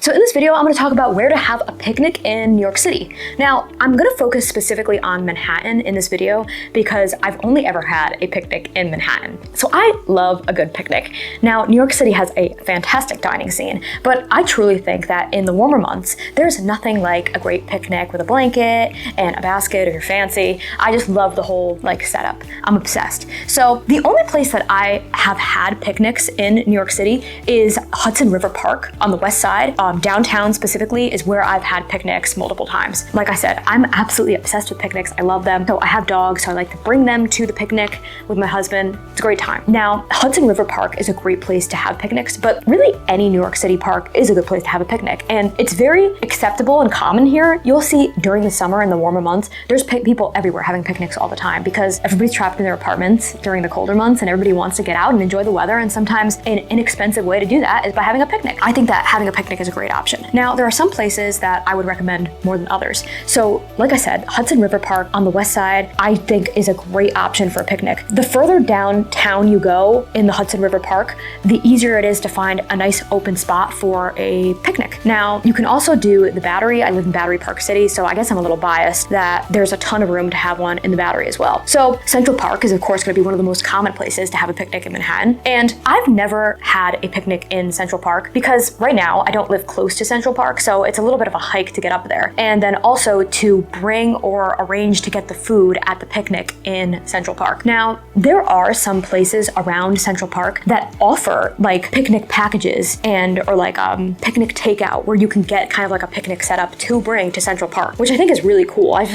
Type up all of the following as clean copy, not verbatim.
So in this video, I'm gonna talk about where to have a picnic in New York City. Now, I'm gonna focus specifically on Manhattan in this video because I've only ever had a picnic in Manhattan. So I love a good picnic. Now, New York City has a fantastic dining scene, but I truly think that in the warmer months, there's nothing like a great picnic with a blanket and a basket if you're fancy. I just love the whole setup. I'm obsessed. So the only place that I have had picnics in New York City is Hudson River Park on the west side. Downtown specifically is where I've had picnics multiple times. Like I said, I'm absolutely obsessed with picnics. I love them. So I have dogs, so I like to bring them to the picnic with my husband. It's a great time. Now, Hudson River Park is a great place to have picnics, but really any New York City park is a good place to have a picnic. And it's very acceptable and common here. You'll see during the summer and the warmer months, there's people everywhere having picnics all the time because everybody's trapped in their apartments during the colder months and everybody wants to get out and enjoy the weather. And sometimes an inexpensive way to do that is by having a picnic. I think that having a picnic is a great option. Now, there are some places that I would recommend more than others. So like I said, Hudson River Park on the west side, I think is a great option for a picnic. The further downtown you go in the Hudson River Park, the easier it is to find a nice open spot for a picnic. Now, you can also do the Battery. I live in Battery Park City, so I guess I'm a little biased that there's a ton of room to have one in the Battery as well. So Central Park is of course going to be one of the most common places to have a picnic in Manhattan. And I've never had a picnic in Central Park because right now I don't live close to Central Park, so it's a little bit of a hike to get up there. And then also to bring or arrange to get the food at the picnic in Central Park. Now, there are some places around Central Park that offer picnic packages or picnic takeout where you can get kind of like a picnic setup to bring to Central Park, which I think is really cool. I've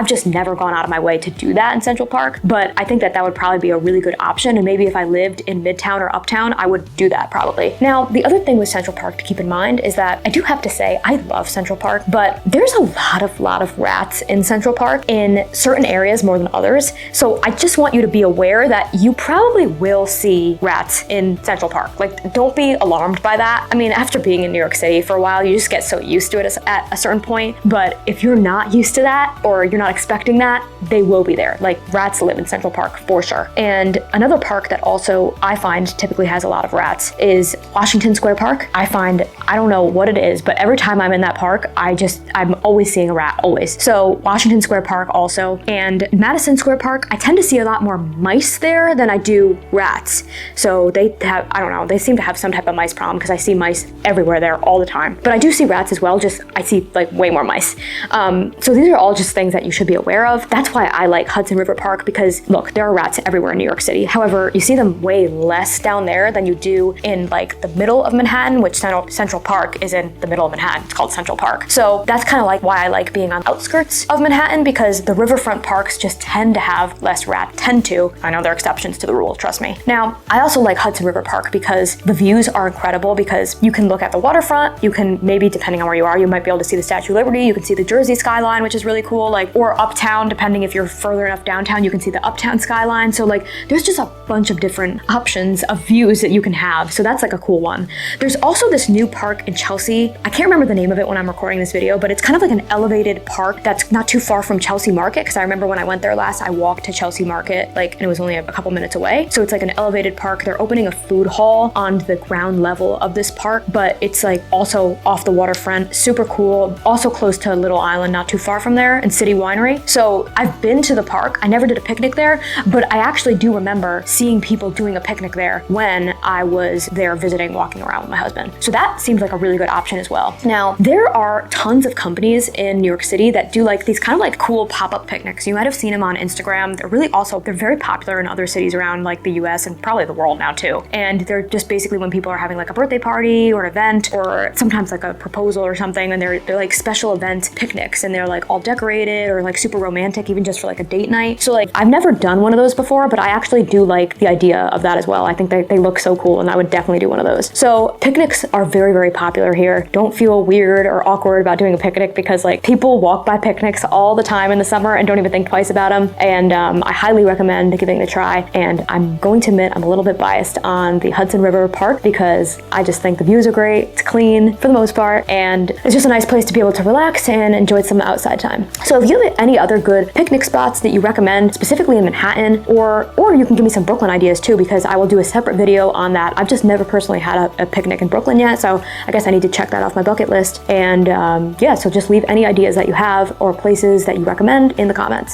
just never gone out of my way to do that in Central Park, but I think that would probably be a really good option. And maybe if I lived in Midtown or Uptown, I would do that probably. Now, the other thing with Central Park to keep in mind is that I do have to say I love Central Park, but there's a lot of rats in Central Park in certain areas more than others. So I just want you to be aware that you probably will see rats in Central Park. Don't be alarmed by that. I mean, after being in New York City for a while, you just get so used to it at a certain point. But if you're not used to that or you're not expecting that, they will be there. Rats live in Central Park for sure. And another park that also I find typically has a lot of rats is Washington Square Park. I don't know what it is, but every time I'm in that park, I'm always seeing a rat, always. So Washington Square Park also, and Madison Square Park, I tend to see a lot more mice there than I do rats. So they have, I don't know, they seem to have some type of mice problem because I see mice everywhere there all the time. But I do see rats as well, just I see way more mice. So these are all just things that you should be aware of. That's why I like Hudson River Park because look, there are rats everywhere in New York City. However, you see them way less down there than you do in the middle of Manhattan, which Central Park is in the middle of Manhattan. It's called Central Park. So that's kind of why I like being on the outskirts of Manhattan because the riverfront parks just tend to have less rats. I know there are exceptions to the rule, trust me. Now, I also like Hudson River Park because the views are incredible because you can look at the waterfront, you can maybe, depending on where you are, you might be able to see the Statue of Liberty, you can see the Jersey skyline, which is really cool, or uptown, depending if you're further enough downtown, you can see the uptown skyline. So there's just a bunch of different options of views that you can have. So that's a cool one. There's also this new park in Chelsea. I can't remember the name of it when I'm recording this video, but it's kind of an elevated park that's not too far from Chelsea Market because I remember when I went there last, I walked to Chelsea Market and it was only a couple minutes away. So it's an elevated park. They're opening a food hall on the ground level of this park, but it's also off the waterfront, super cool. Also close to Little Island, not too far from there, and City Winery. So I've been to the park. I never did a picnic there, but I actually do remember seeing people doing a picnic there when I was there visiting, walking around with my husband. So that seems like a really good option as well. Now, there are tons of companies in New York City that do these kind of cool pop-up picnics. You might have seen them on Instagram. They're very popular in other cities around the US and probably the world now too. And they're just basically when people are having a birthday party or an event or sometimes a proposal or something, and they're special event picnics and they're all decorated or super romantic, even just for a date night. So I've never done one of those before, but I actually do like the idea of that as well. I think they look so cool and I would definitely do one of those. So picnics are very, very popular here. Don't feel weird or awkward about doing a picnic because people walk by picnics all the time in the summer and don't even think twice about them. And I highly recommend giving it a try. And I'm going to admit I'm a little bit biased on the Hudson River Park because I just think the views are great. It's clean for the most part, and it's just a nice place to be able to relax and enjoy some outside time. So if you have any other good picnic spots that you recommend, specifically in Manhattan, or you can give me some Brooklyn ideas too, because I will do a separate video on that. I've just never personally had a picnic in Brooklyn yet, so I guess I need need to check that off my bucket list. And yeah, so just leave any ideas that you have or places that you recommend in the comments.